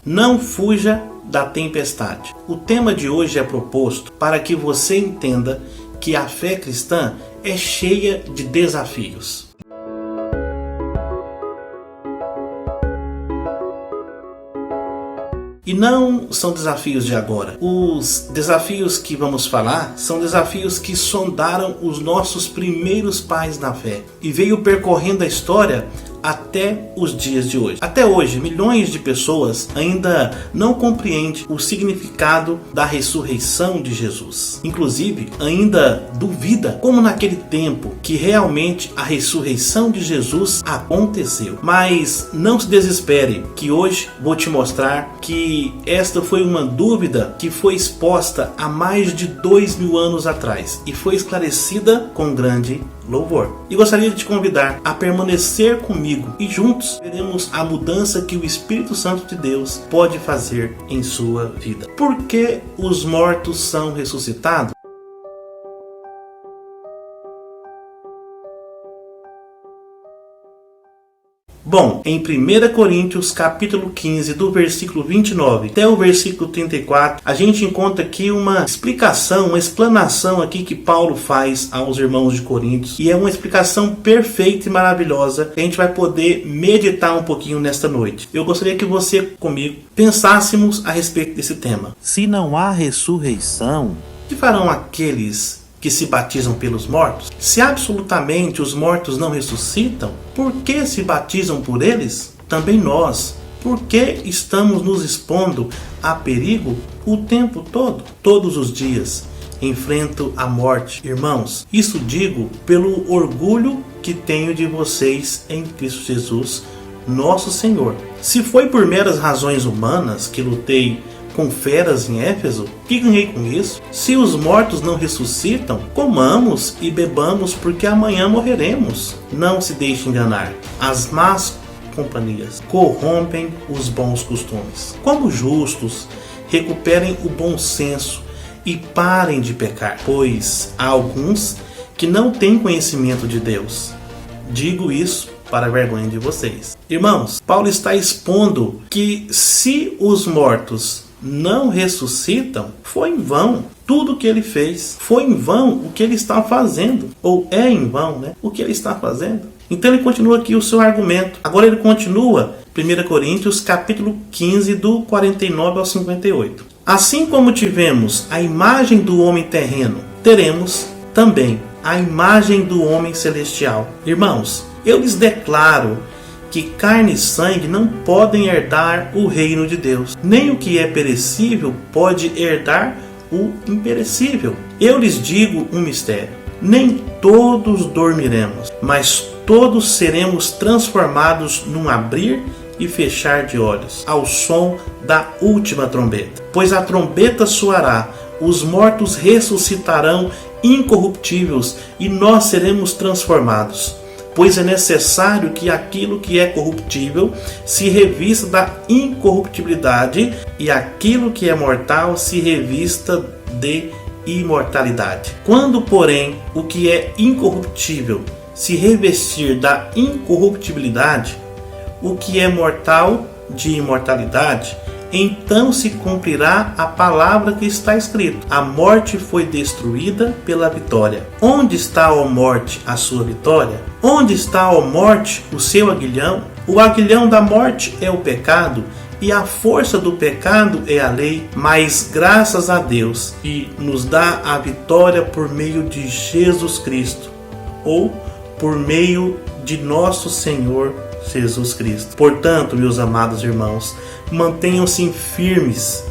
Não fuja da tempestade. O tema de hoje é proposto para que você entenda que a fé cristã é cheia de desafios. E não são desafios de agora. Os desafios que vamos falar são desafios que sondaram os nossos primeiros pais na fé e veio percorrendo a história até os dias de hoje. Até hoje, milhões de pessoas ainda não compreendem o significado da ressurreição de Jesus. Inclusive, ainda duvida como naquele tempo que realmente a ressurreição de Jesus aconteceu. Mas não se desespere, que hoje vou te mostrar que esta foi uma dúvida que foi exposta há mais de 2000 anos atrás e foi esclarecida com grande louvor. E gostaria de te convidar a permanecer comigo e juntos veremos a mudança que o Espírito Santo de Deus pode fazer em sua vida. Por que os mortos são ressuscitados? Bom, em 1 Coríntios capítulo 15, do versículo 29 até o versículo 34, a gente encontra aqui uma explicação, uma explanação aqui que Paulo faz aos irmãos de Coríntios. E é uma explicação perfeita e maravilhosa que a gente vai poder meditar um pouquinho nesta noite. Eu gostaria que você, comigo, pensássemos a respeito desse tema. Se não há ressurreição, o que farão aqueles que se batizam pelos mortos? Se absolutamente os mortos não ressuscitam, por que se batizam por eles? Também nós, por que estamos nos expondo a perigo o tempo todo? Todos os dias enfrento a morte. Irmãos, isso digo pelo orgulho que tenho de vocês em Cristo Jesus, nosso Senhor. Se foi por meras razões humanas que lutei com feras em Éfeso, que ganhei com isso? Se os mortos não ressuscitam, comamos e bebamos, porque amanhã morreremos. Não se deixe enganar. As más companhias corrompem os bons costumes. Como justos, recuperem o bom senso e parem de pecar, pois há alguns que não têm conhecimento de Deus. Digo isso para a vergonha de vocês. Irmãos, Paulo está expondo que se os mortos não ressuscitam, foi em vão tudo o que ele fez. Foi em vão o que ele está fazendo. Ou é em vão, né? O que ele está fazendo. Então ele continua aqui o seu argumento. Agora ele continua, 1 Coríntios capítulo 15, do 49 ao 58. Assim como tivemos a imagem do homem terreno, teremos também a imagem do homem celestial. Irmãos, eu lhes declaro que carne e sangue não podem herdar o reino de Deus. Nem o que é perecível pode herdar o imperecível. Eu lhes digo um mistério. Nem todos dormiremos, mas todos seremos transformados num abrir e fechar de olhos, ao som da última trombeta. Pois a trombeta soará, os mortos ressuscitarão incorruptíveis e nós seremos transformados. Pois é necessário que aquilo que é corruptível se revista da incorruptibilidade e aquilo que é mortal se revista de imortalidade. Quando, porém, o que é incorruptível se revestir da incorruptibilidade, o que é mortal de imortalidade, então se cumprirá a palavra que está escrito: a morte foi destruída pela vitória. Onde está, ó morte, a sua vitória? Onde está, ó morte, o seu aguilhão? O aguilhão da morte é o pecado, e a força do pecado é a lei. Mas graças a Deus que nos dá a vitória por meio de Jesus Cristo, ou por meio de nosso Senhor Jesus Cristo. Portanto, meus amados irmãos, mantenham-se firmes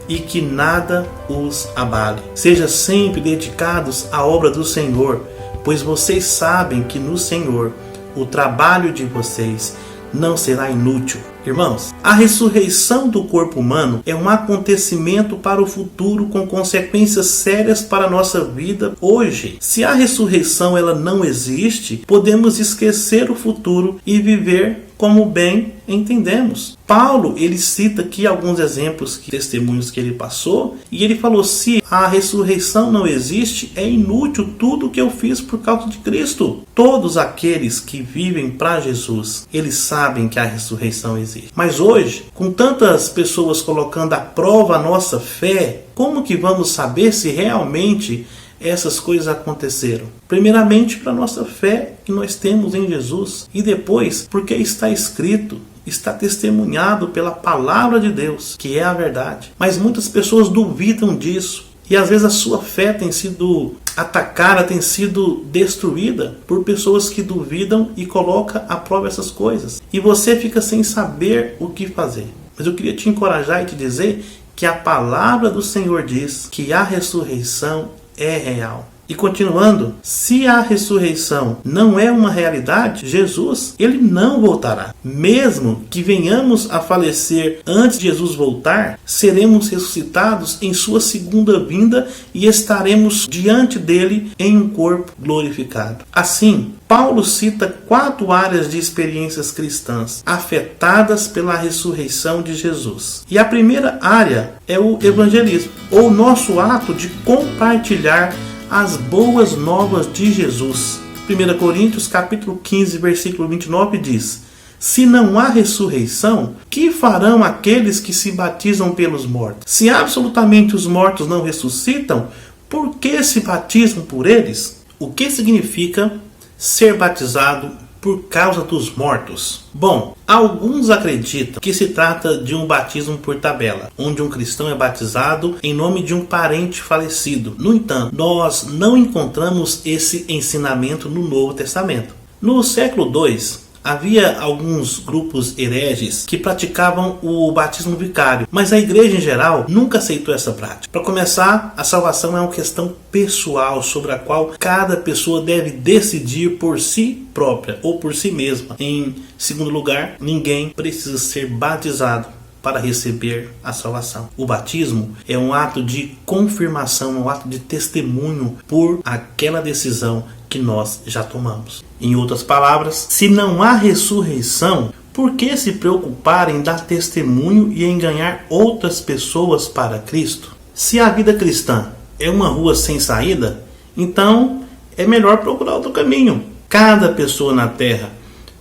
e que nada os abale. Sejam sempre dedicados à obra do Senhor, pois vocês sabem que no Senhor o trabalho de vocês não será inútil. Irmãos, a ressurreição do corpo humano é um acontecimento para o futuro com consequências sérias para a nossa vida hoje. Se a ressurreição ela não existe, podemos esquecer o futuro e viver como bem entendemos. Paulo, ele cita aqui alguns exemplos, testemunhos que ele passou, e ele falou: se a ressurreição não existe, é inútil tudo o que eu fiz por causa de Cristo. Todos aqueles que vivem para Jesus, eles sabem que a ressurreição existe. existe. Mas hoje, com tantas pessoas colocando à prova a nossa fé, como que vamos saber se realmente essas coisas aconteceram? Primeiramente, para a nossa fé que nós temos em Jesus, e depois, porque está escrito, está testemunhado pela palavra de Deus, que é a verdade. Mas muitas pessoas duvidam disso, e às vezes a sua fé tem sido atacada, tem sido destruída por pessoas que duvidam e colocam à prova essas coisas. E você fica sem saber o que fazer. Mas eu queria te encorajar e te dizer que a palavra do Senhor diz que a ressurreição é real. E continuando, se a ressurreição não é uma realidade, Jesus, ele não voltará. Mesmo que venhamos a falecer antes de Jesus voltar, seremos ressuscitados em sua segunda vinda e estaremos diante dele em um corpo glorificado. Assim, Paulo cita 4 áreas de experiências cristãs afetadas pela ressurreição de Jesus. E a primeira área é o evangelismo, ou nosso ato de compartilhar as boas novas de Jesus. 1 Coríntios capítulo 15, versículo 29 diz: se não há ressurreição, que farão aqueles que se batizam pelos mortos? Se absolutamente os mortos não ressuscitam, por que se batizam por eles? O que significa ser batizado por causa dos mortos? Bom, alguns acreditam que se trata de um batismo por tabela, onde um cristão é batizado em nome de um parente falecido. No entanto, nós não encontramos esse ensinamento no Novo Testamento. No século II, havia alguns grupos hereges que praticavam o batismo vicário, mas a igreja em geral nunca aceitou essa prática. Para começar, a salvação é uma questão pessoal sobre a qual cada pessoa deve decidir por si própria ou por si mesma. Em segundo lugar, ninguém precisa ser batizado para receber a salvação. O batismo é um ato de confirmação, um ato de testemunho por aquela decisão que nós já tomamos. Em outras palavras, se não há ressurreição, por que se preocupar em dar testemunho e em ganhar outras pessoas para Cristo? Se a vida cristã é uma rua sem saída, então é melhor procurar outro caminho. Cada pessoa na terra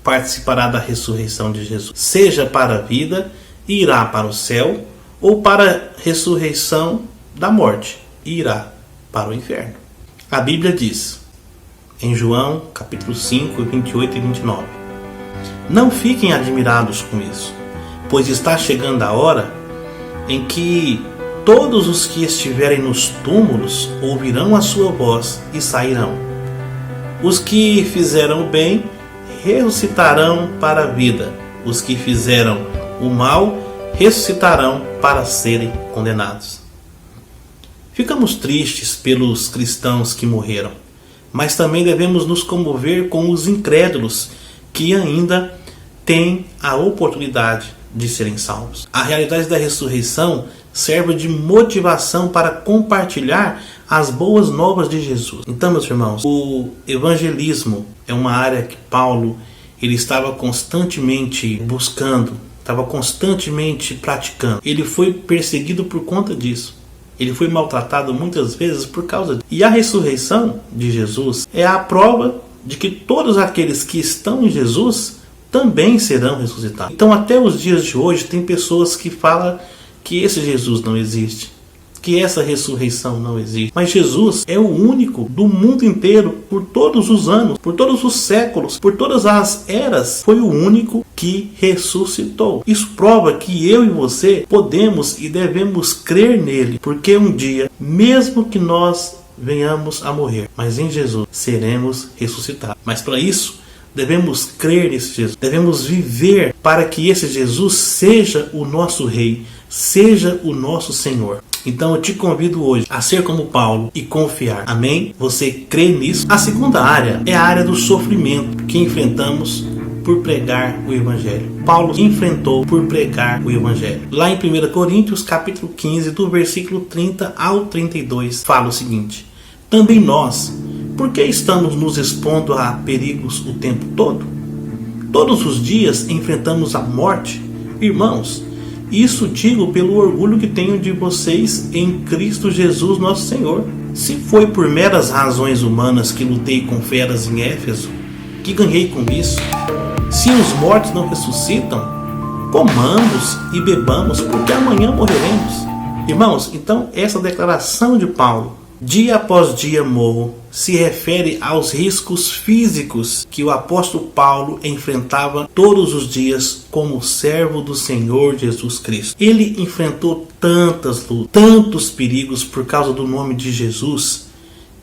participará da ressurreição de Jesus, seja para a vida e irá para o céu, ou para a ressurreição da morte e irá para o inferno. A Bíblia diz, em João capítulo 5, 28 e 29, não fiquem admirados com isso, pois está chegando a hora em que todos os que estiverem nos túmulos ouvirão a sua voz e sairão. Os que fizeram o bem ressuscitarão para a vida, os que fizeram o mal ressuscitarão para serem condenados. Ficamos tristes pelos cristãos que morreram, mas também devemos nos comover com os incrédulos que ainda têm a oportunidade de serem salvos. A realidade da ressurreição serve de motivação para compartilhar as boas novas de Jesus. Então, meus irmãos, o evangelismo é uma área que Paulo ele estava constantemente buscando, estava constantemente praticando. Ele foi perseguido por conta disso. Ele foi maltratado muitas vezes por causa disso. E a ressurreição de Jesus é a prova de que todos aqueles que estão em Jesus também serão ressuscitados. Então, até os dias de hoje, tem pessoas que falam que esse Jesus não existe, que essa ressurreição não existe. Mas Jesus é o único do mundo inteiro, por todos os anos, por todos os séculos, por todas as eras, foi o único que ressuscitou. Isso prova que eu e você podemos e devemos crer nele, porque um dia, mesmo que nós venhamos a morrer, mas em Jesus seremos ressuscitados. Mas para isso, devemos crer nesse Jesus, devemos viver para que esse Jesus seja o nosso Rei, seja o nosso Senhor. Então eu te convido hoje a ser como Paulo e confiar. Amém? Você crê nisso? A segunda área é a área do sofrimento que enfrentamos por pregar o Evangelho. Paulo enfrentou por pregar o Evangelho. Lá em 1 Coríntios capítulo 15, do versículo 30 ao 32, fala o seguinte: também nós, por que estamos nos expondo a perigos o tempo todo? Todos os dias enfrentamos a morte. Irmãos, isso digo pelo orgulho que tenho de vocês em Cristo Jesus nosso Senhor. Se foi por meras razões humanas que lutei com feras em Éfeso, que ganhei com isso? Se os mortos não ressuscitam, comamos e bebamos, porque amanhã morreremos. Irmãos, então essa declaração de Paulo, dia após dia morro, se refere aos riscos físicos que o apóstolo Paulo enfrentava todos os dias como servo do Senhor Jesus Cristo. Ele enfrentou tantas lutas, tantos perigos por causa do nome de Jesus,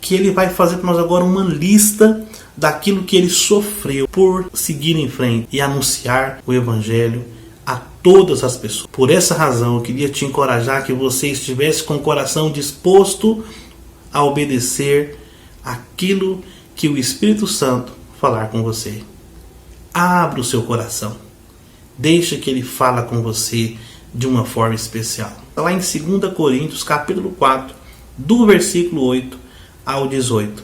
que ele vai fazer para nós agora uma lista daquilo que ele sofreu por seguir em frente e anunciar o Evangelho a todas as pessoas. Por essa razão, eu queria te encorajar que você estivesse com o coração disposto a obedecer aquilo que o Espírito Santo falar com você. Abra o seu coração. Deixa que ele fala com você de uma forma especial. Está lá em 2 Coríntios, capítulo 4, do versículo 8 ao 18.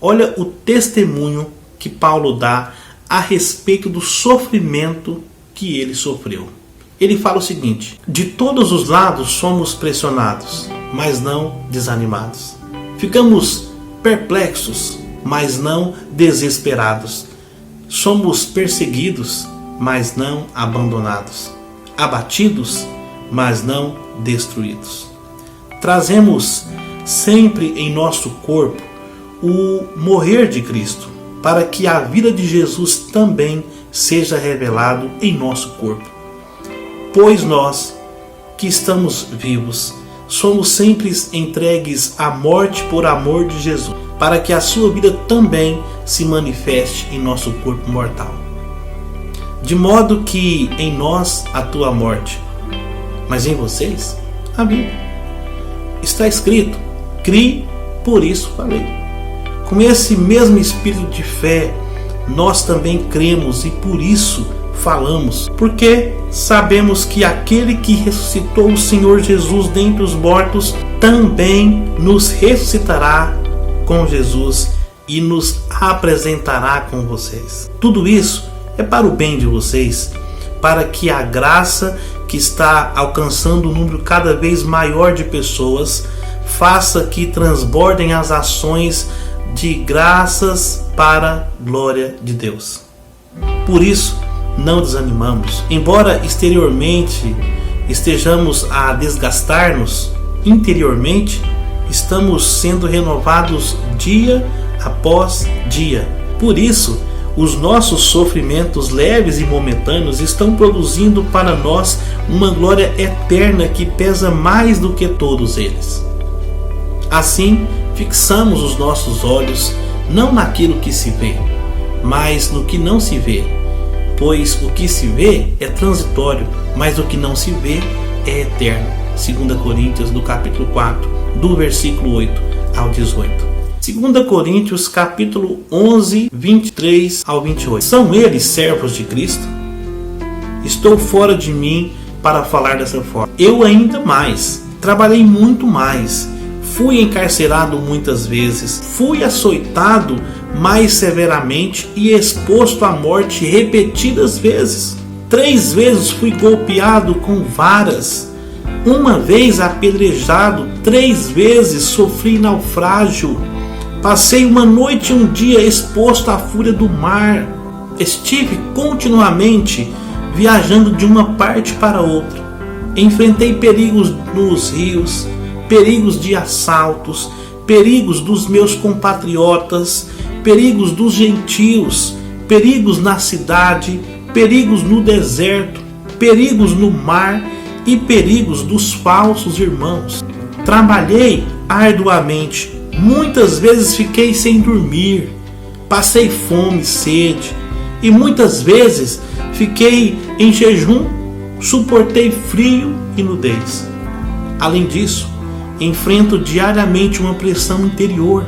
Olha o testemunho que Paulo dá a respeito do sofrimento que ele sofreu. Ele fala o seguinte: de todos os lados somos pressionados, mas não desanimados. Ficamos perplexos, mas não desesperados. Somos perseguidos, mas não abandonados. Abatidos, mas não destruídos. Trazemos sempre em nosso corpo o morrer de Cristo, para que a vida de Jesus também seja revelado em nosso corpo. Pois nós, que estamos vivos, somos sempre entregues à morte por amor de Jesus, para que a sua vida também se manifeste em nosso corpo mortal. De modo que em nós atua a morte, mas em vocês a vida. Está escrito: crie, por isso falei. Com esse mesmo espírito de fé, nós também cremos e por isso falamos, porque sabemos que aquele que ressuscitou o Senhor Jesus dentre os mortos também nos ressuscitará com Jesus e nos apresentará com vocês. Tudo isso é para o bem de vocês, para que a graça que está alcançando um número cada vez maior de pessoas faça que transbordem as ações de graças para a glória de Deus. Por isso, não desanimamos. Embora exteriormente estejamos a desgastar-nos, interiormente estamos sendo renovados dia após dia. Por isso, os nossos sofrimentos leves e momentâneos estão produzindo para nós uma glória eterna que pesa mais do que todos eles. Assim, fixamos os nossos olhos não naquilo que se vê, mas no que não se vê. Pois o que se vê é transitório, mas o que não se vê é eterno. 2 Coríntios, do capítulo 4, do versículo 8 ao 18. 2 Coríntios, capítulo 11, 23 ao 28. São eles servos de Cristo? Estou fora de mim para falar dessa forma. Eu ainda mais, trabalhei muito mais, fui encarcerado muitas vezes, fui açoitado mais severamente e exposto à morte repetidas vezes. 3 vezes fui golpeado com varas, 1 vez apedrejado, 3 vezes sofri naufrágio, passei uma noite e um dia exposto à fúria do mar, estive continuamente viajando de uma parte para outra, enfrentei perigos nos rios, perigos de assaltos, perigos dos meus compatriotas, perigos dos gentios, perigos na cidade, perigos no deserto, perigos no mar e perigos dos falsos irmãos. Trabalhei arduamente, muitas vezes fiquei sem dormir, passei fome e sede, e muitas vezes fiquei em jejum, suportei frio e nudez. Além disso, enfrento diariamente uma pressão interior,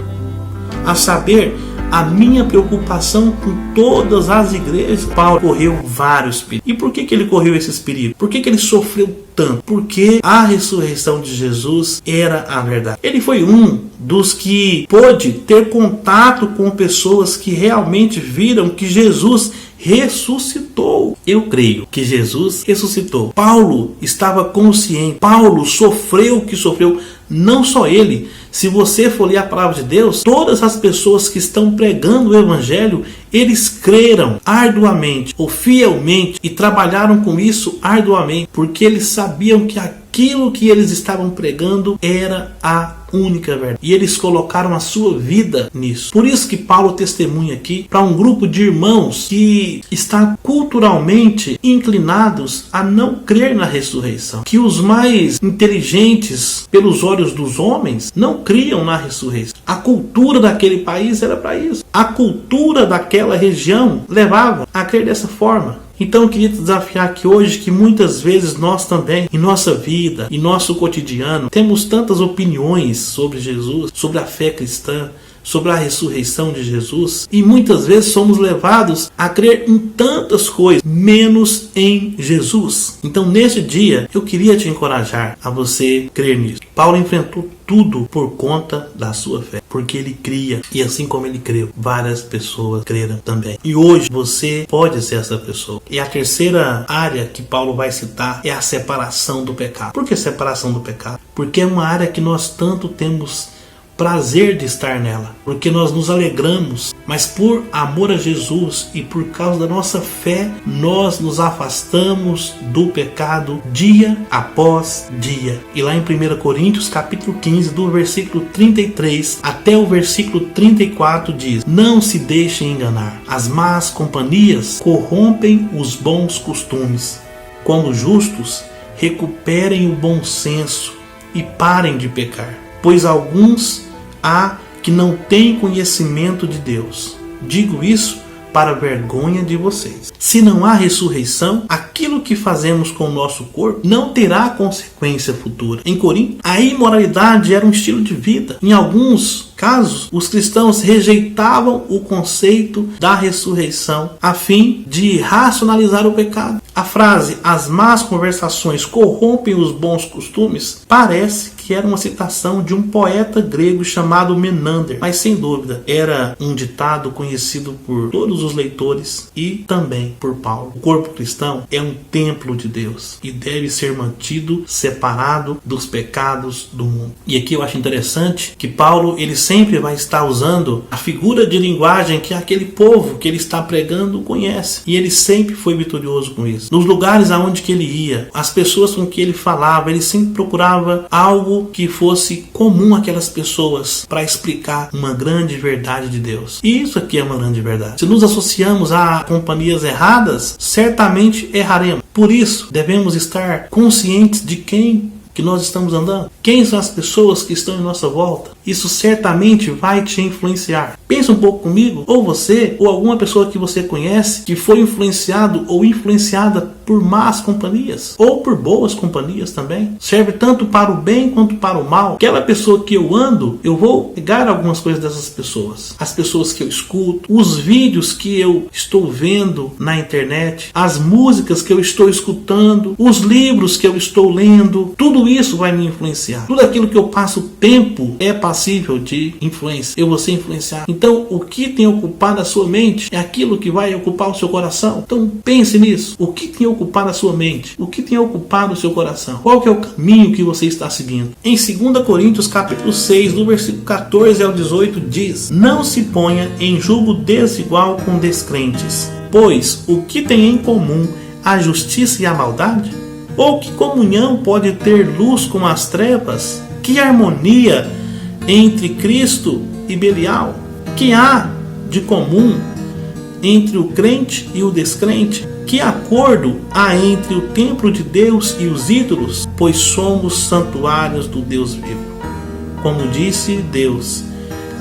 a saber, a minha preocupação com todas as igrejas. Paulo correu vários perigos. E por que ele correu esses perigos? Por que ele sofreu tanto? Porque a ressurreição de Jesus era a verdade. Ele foi um dos que pôde ter contato com pessoas que realmente viram que Jesus ressuscitou. Eu creio que Jesus ressuscitou. Paulo estava consciente. Paulo sofreu o que sofreu. Não só ele. Se você for ler a palavra de Deus, todas as pessoas que estão pregando o evangelho, eles creram arduamente ou fielmente e trabalharam com isso arduamente, porque eles sabiam que aquilo que eles estavam pregando era a única verdade. E eles colocaram a sua vida nisso. Por isso que Paulo testemunha aqui para um grupo de irmãos que está culturalmente inclinados a não crer na ressurreição. Que os mais inteligentes, pelos olhos dos homens, não criam na ressurreição. A cultura daquele país era para isso. A cultura daquela região levava a crer dessa forma. Então eu queria te desafiar aqui hoje que muitas vezes nós também, em nossa vida, em nosso cotidiano, temos tantas opiniões sobre Jesus, sobre a fé cristã, sobre a ressurreição de Jesus, e muitas vezes somos levados a crer em tantas coisas, menos em Jesus. Então neste dia eu queria te encorajar a você crer nisso. Paulo enfrentou tudo por conta da sua fé, porque ele cria, e assim como ele creu, várias pessoas creram também. E hoje você pode ser essa pessoa. E a terceira área que Paulo vai citar é a separação do pecado. Por que separação do pecado? Porque é uma área que nós tanto temos prazer de estar nela, porque nós nos alegramos, mas por amor a Jesus e por causa da nossa fé, nós nos afastamos do pecado dia após dia. E lá em 1 Coríntios capítulo 15, do versículo 33 até o versículo 34 diz: não se deixem enganar, as más companhias corrompem os bons costumes. Como justos, recuperem o bom senso e parem de pecar, pois alguns há que não têm conhecimento de Deus. Digo isso para a vergonha de vocês. Se não há ressurreição, aquilo que fazemos com o nosso corpo não terá consequência futura. Em Corinto, a imoralidade era um estilo de vida. Em alguns casos, os cristãos rejeitavam o conceito da ressurreição a fim de racionalizar o pecado. A frase "as más conversações corrompem os bons costumes" parece que era uma citação de um poeta grego chamado Menander, mas sem dúvida era um ditado conhecido por todos os leitores e também por Paulo. O corpo cristão é um templo de Deus e deve ser mantido separado dos pecados do mundo. E aqui eu acho interessante que Paulo ele sempre vai estar usando a figura de linguagem que aquele povo que ele está pregando conhece, e ele sempre foi vitorioso com isso. Nos lugares aonde que ele ia, as pessoas com que ele falava, ele sempre procurava algo que fosse comum àquelas pessoas para explicar uma grande verdade de Deus. E isso aqui é uma grande verdade. Se nos associamos a companhias erradas, certamente erraremos. Por isso, devemos estar conscientes de quem que nós estamos andando. Quem são as pessoas que estão em nossa volta? Isso certamente vai te influenciar. Pensa um pouco comigo, ou você, ou alguma pessoa que você conhece, que foi influenciado ou influenciada por más companhias, ou por boas companhias também. Serve tanto para o bem quanto para o mal. Aquela pessoa que eu ando, eu vou pegar algumas coisas dessas pessoas. As pessoas que eu escuto, os vídeos que eu estou vendo na internet, as músicas que eu estou escutando, os livros que eu estou lendo, tudo isso vai me influenciar. Tudo aquilo que eu passo tempo é passível de influência. Eu vou ser influenciado. Então, o que tem ocupado a sua mente é aquilo que vai ocupar o seu coração. Então, pense nisso. O que tem ocupado a sua mente? O que tem ocupado o seu coração? Qual que é o caminho que você está seguindo? Em 2 Coríntios capítulo 6, do versículo 14 ao 18, diz: não se ponha em julgo desigual com descrentes, pois o que tem em comum a justiça e a maldade? Ou que comunhão pode ter luz com as trevas? Que harmonia entre Cristo e Belial? Que há de comum entre o crente e o descrente? Que acordo há entre o templo de Deus e os ídolos? Pois somos santuários do Deus vivo. Como disse Deus: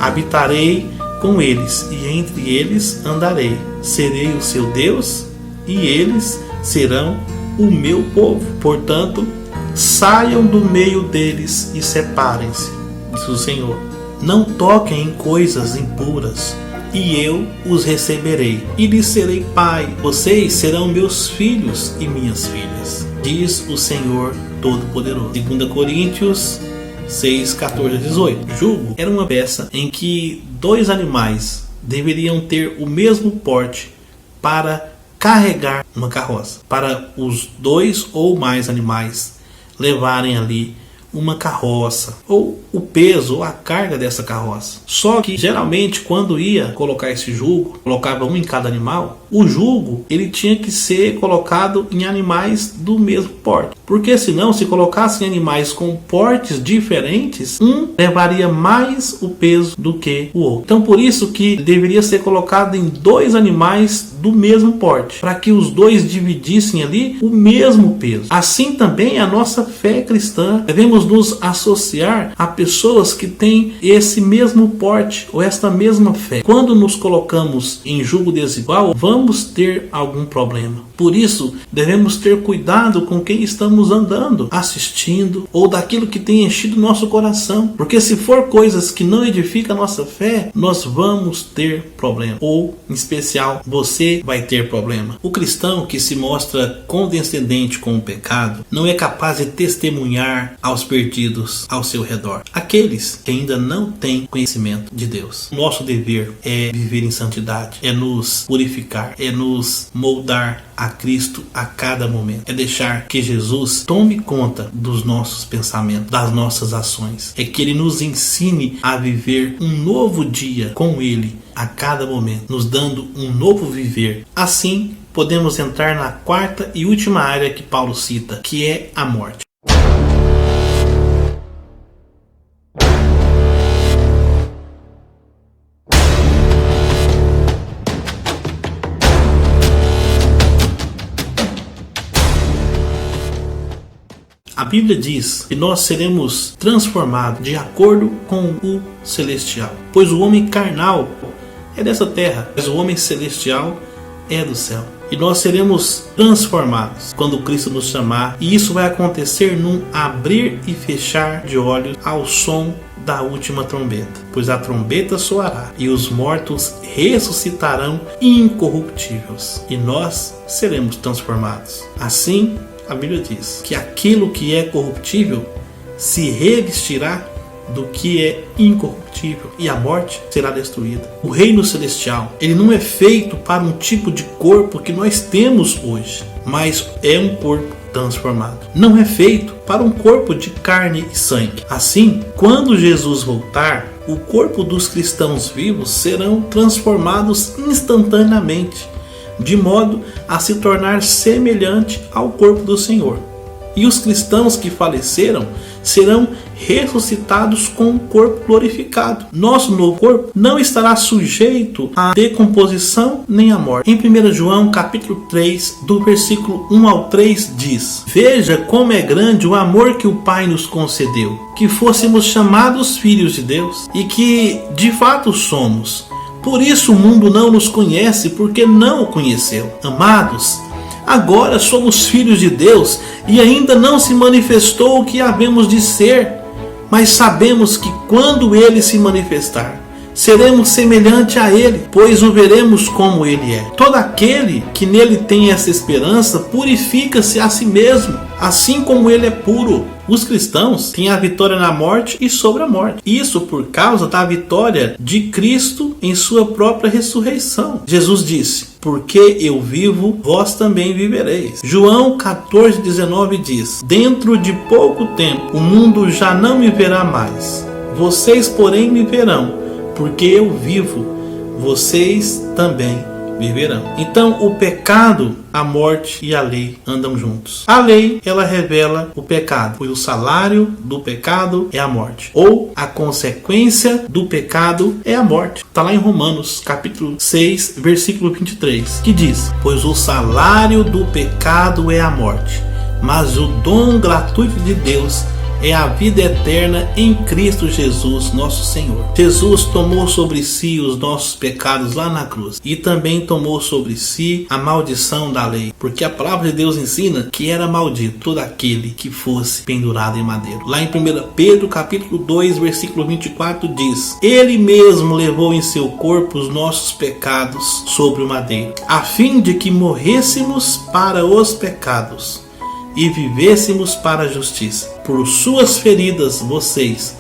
habitarei com eles e entre eles andarei. Serei o seu Deus e eles serão o meu povo. Portanto, saiam do meio deles e separem-se, diz o Senhor. Não toquem em coisas impuras, e eu os receberei, e lhes serei pai. Vocês serão meus filhos e minhas filhas, diz o Senhor Todo-Poderoso. 2 Coríntios 6, 14 a 18. Jugo era uma peça em que dois animais deveriam ter o mesmo porte para carregar uma carroça, para os 2 ou mais animais levarem ali uma carroça, ou o peso, ou a carga dessa carroça. Só que geralmente quando ia colocar esse jugo, colocava um em cada animal, o jugo ele tinha que ser colocado em animais do mesmo porte, porque senão, se colocasse em animais com portes diferentes, um levaria mais o peso do que o outro. Então por isso que deveria ser colocado em 2 animais do mesmo porte, para que os 2 dividissem ali o mesmo peso. Assim também a nossa fé cristã, devemos nos associar a pessoas que têm esse mesmo porte ou esta mesma fé. Quando nos colocamos em jugo desigual, vamos ter algum problema. Por isso, devemos ter cuidado com quem estamos andando, assistindo, ou daquilo que tem enchido nosso coração. Porque se for coisas que não edificam a nossa fé, nós vamos ter problema. Ou, em especial, você vai ter problema. O cristão que se mostra condescendente com o pecado, não é capaz de testemunhar aos perdidos ao seu redor. Aqueles que ainda não têm conhecimento de Deus. Nosso dever é viver em santidade, é nos purificar, é nos moldar a Cristo a cada momento. É deixar que Jesus tome conta dos nossos pensamentos, das nossas ações. É que Ele nos ensine a viver um novo dia com Ele a cada momento, nos dando um novo viver. Assim, podemos entrar na 4ª e última área que Paulo cita, que é a morte. A Bíblia diz que nós seremos transformados de acordo com o celestial. Pois o homem carnal é dessa terra, mas o homem celestial é do céu. E nós seremos transformados quando Cristo nos chamar. E isso vai acontecer num abrir e fechar de olhos ao som da última trombeta. Pois a trombeta soará e os mortos ressuscitarão incorruptíveis. E nós seremos transformados. Assim, a Bíblia diz que aquilo que é corruptível se revestirá do que é incorruptível e a morte será destruída. O reino celestial, ele não é feito para um tipo de corpo que nós temos hoje, mas é um corpo transformado. Não é feito para um corpo de carne e sangue. Assim, quando Jesus voltar, o corpo dos cristãos vivos serão transformados instantaneamente, de modo a se tornar semelhante ao corpo do Senhor. E os cristãos que faleceram serão ressuscitados com um corpo glorificado. Nosso novo corpo não estará sujeito à decomposição nem à morte. Em 1 João capítulo 3, do versículo 1 ao 3 diz: Veja como é grande o amor que o Pai nos concedeu, que fôssemos chamados filhos de Deus, e que de fato somos. Por isso o mundo não nos conhece, porque não o conheceu. Amados, agora somos filhos de Deus e ainda não se manifestou o que havemos de ser, mas sabemos que quando Ele se manifestar, seremos semelhante a Ele, pois o veremos como Ele é. Todo aquele que nele tem essa esperança purifica-se a si mesmo, assim como Ele é puro. Os cristãos têm a vitória na morte e sobre a morte. Isso por causa da vitória de Cristo em sua própria ressurreição. Jesus disse: porque eu vivo, vós também vivereis. João 14,19 diz: dentro de pouco tempo o mundo já não me verá mais. Vocês, porém, me verão, porque eu vivo, vocês também viverão. Então o pecado, a morte e a lei andam juntos. A lei, ela revela o pecado, pois o salário do pecado é a morte, ou a consequência do pecado é a morte. Está lá em Romanos capítulo 6, versículo 23, que diz: pois o salário do pecado é a morte, mas o dom gratuito de Deus é a vida eterna em Cristo Jesus, nosso Senhor. Jesus tomou sobre si os nossos pecados lá na cruz e também tomou sobre si a maldição da lei, porque a palavra de Deus ensina que era maldito todo aquele que fosse pendurado em madeiro. Lá em 1 Pedro capítulo 2, versículo 24 diz: Ele mesmo levou em seu corpo os nossos pecados sobre o madeiro, a fim de que morrêssemos para os pecados e vivêssemos para a justiça. Por suas feridas vocês,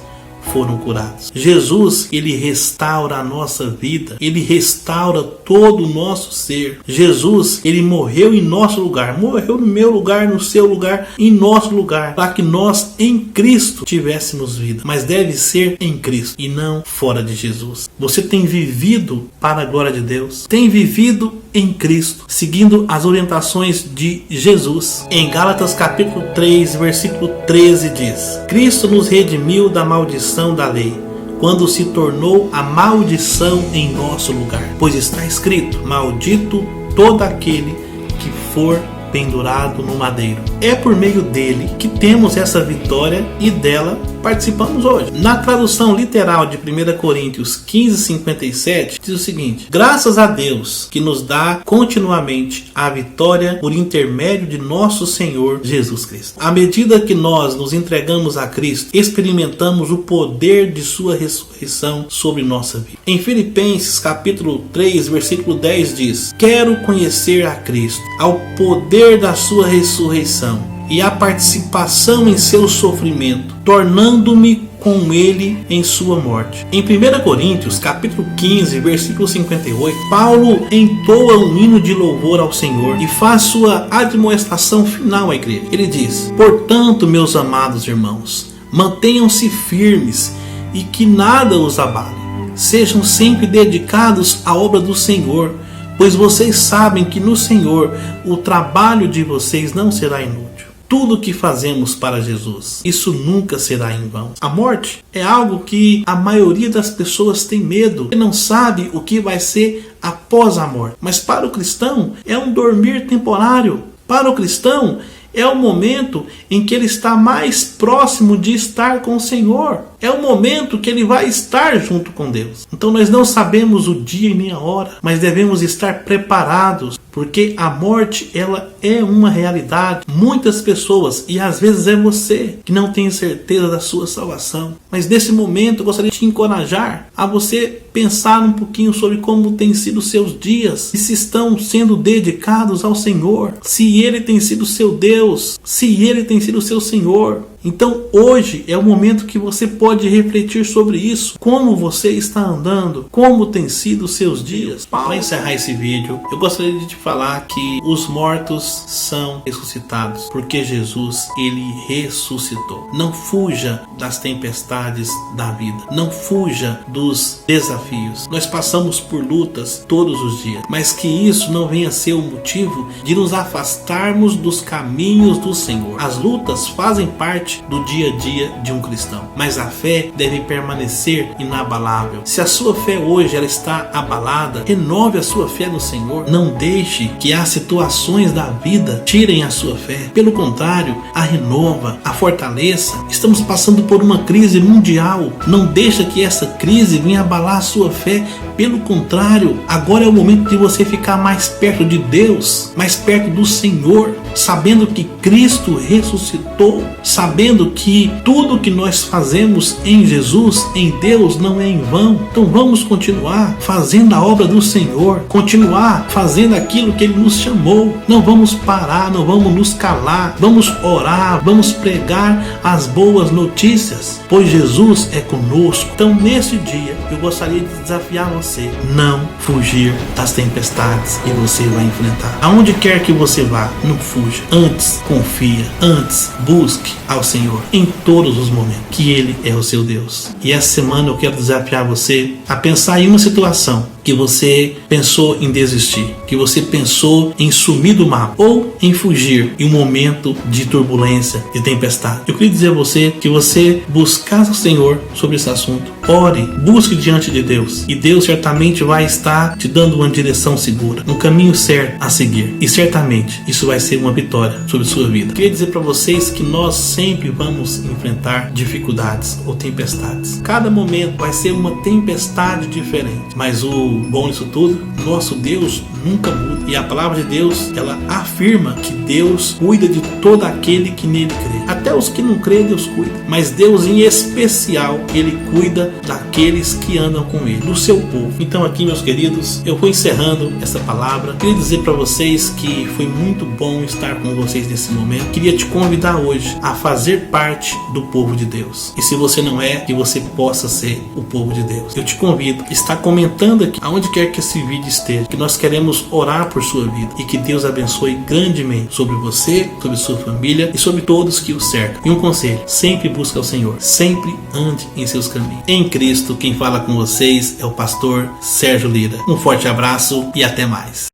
foram curados. Jesus, ele restaura a nossa vida, ele restaura todo o nosso ser. Jesus, ele morreu em nosso lugar, morreu no meu lugar, no seu lugar, em nosso lugar, para que nós em Cristo tivéssemos vida. Mas deve ser em Cristo e não fora de Jesus. Você tem vivido para a glória de Deus? Tem vivido em Cristo, seguindo as orientações de Jesus? Em Gálatas capítulo 3, versículo 13 diz: Cristo nos redimiu da maldição da lei, quando se tornou a maldição em nosso lugar. Pois está escrito: maldito todo aquele que for pendurado no madeiro. É por meio dele que temos essa vitória e dela participamos hoje. Na tradução literal de 1 Coríntios 15:57 diz o seguinte: graças a Deus que nos dá continuamente a vitória por intermédio de nosso Senhor Jesus Cristo. À medida que nós nos entregamos a Cristo, experimentamos o poder de sua ressurreição sobre nossa vida. Em Filipenses capítulo 3, versículo 10 diz: quero conhecer a Cristo, ao poder da sua ressurreição e a participação em seu sofrimento, tornando-me com ele em sua morte. Em 1 Coríntios capítulo 15, versículo 58, Paulo entoa um hino de louvor ao Senhor e faz sua admoestação final à igreja. Ele diz: portanto, meus amados irmãos, mantenham-se firmes e que nada os abale. Sejam sempre dedicados à obra do Senhor, pois vocês sabem que no Senhor o trabalho de vocês não será inútil. Tudo que fazemos para Jesus, isso nunca será em vão. A morte é algo que a maioria das pessoas tem medo e não sabe o que vai ser após a morte. Mas para o cristão é um dormir temporário. Para o cristão é o momento em que ele está mais próximo de estar com o Senhor. É o momento que ele vai estar junto com Deus. Então nós não sabemos o dia e nem a hora, mas devemos estar preparados, porque a morte, ela é uma realidade. Muitas pessoas, e às vezes é você, que não tem certeza da sua salvação. Mas nesse momento eu gostaria de te encorajar a você pensar um pouquinho sobre como têm sido os seus dias, e se estão sendo dedicados ao Senhor, se Ele tem sido seu Deus, se Ele tem sido seu Senhor. Então hoje é o momento que você pode refletir sobre isso. Como você está andando? Como tem sido os seus dias? Para encerrar esse vídeo, eu gostaria de te falar que os mortos são ressuscitados, porque Jesus, ele ressuscitou. Não fuja das tempestades da vida. Não fuja dos desafios. Nós passamos por lutas todos os dias, mas que isso não venha ser o motivo de nos afastarmos dos caminhos do Senhor. As lutas fazem parte do dia a dia de um cristão, mas a fé deve permanecer inabalável. Se a sua fé hoje ela está abalada, renove a sua fé no Senhor. Não deixe que as situações da vida tirem a sua fé. Pelo contrário, a renova, a fortaleça. Estamos passando por uma crise mundial. Não deixa que essa crise venha abalar a sua fé. Pelo contrário, agora é o momento de você ficar mais perto de Deus, mais perto do Senhor, sabendo que Cristo ressuscitou, sabendo que tudo que nós fazemos em Jesus, em Deus, não é em vão. Então vamos continuar fazendo a obra do Senhor, continuar fazendo aquilo que Ele nos chamou. Não vamos parar, não vamos nos calar, vamos orar, vamos pregar as boas notícias, pois Jesus é conosco. Então nesse dia eu gostaria de desafiar você: não fugir das tempestades que você vai enfrentar. Aonde quer que você vá, não fuja. Antes confia, antes busque ao Senhor em todos os momentos, que Ele é o seu Deus. E essa semana eu quero desafiar você a pensar em uma situação que você pensou em desistir, que você pensou em sumir do mapa ou em fugir em um momento de turbulência, de tempestade. Eu queria dizer a você que você buscasse o Senhor sobre esse assunto. Ore, busque diante de Deus, e Deus certamente vai estar te dando uma direção segura, um caminho certo a seguir, e certamente isso vai ser uma vitória sobre a sua vida. Eu queria dizer para vocês que nós sempre vamos enfrentar dificuldades ou tempestades. Cada momento vai ser uma tempestade diferente, mas o bom disso tudo, nosso Deus nunca muda. E a palavra de Deus, ela afirma que Deus cuida de todo aquele que nele crê. Até os que não creem, Deus cuida. Mas Deus, em especial, Ele cuida daqueles que andam com Ele, do seu povo. Então aqui, meus queridos, eu vou encerrando essa palavra. Queria dizer para vocês que foi muito bom estar com vocês nesse momento. Queria te convidar hoje a fazer parte do povo de Deus. E se você não é, que você possa ser o povo de Deus. Eu te convido a estar comentando aqui, aonde quer que esse vídeo esteja, que nós queremos orar por sua vida e que Deus abençoe grandemente sobre você, sobre sua família e sobre todos que o cercam. E um conselho: sempre busque ao Senhor, sempre ande em seus caminhos. Em Cristo, quem fala com vocês é o pastor Sérgio Lira. Um forte abraço e até mais.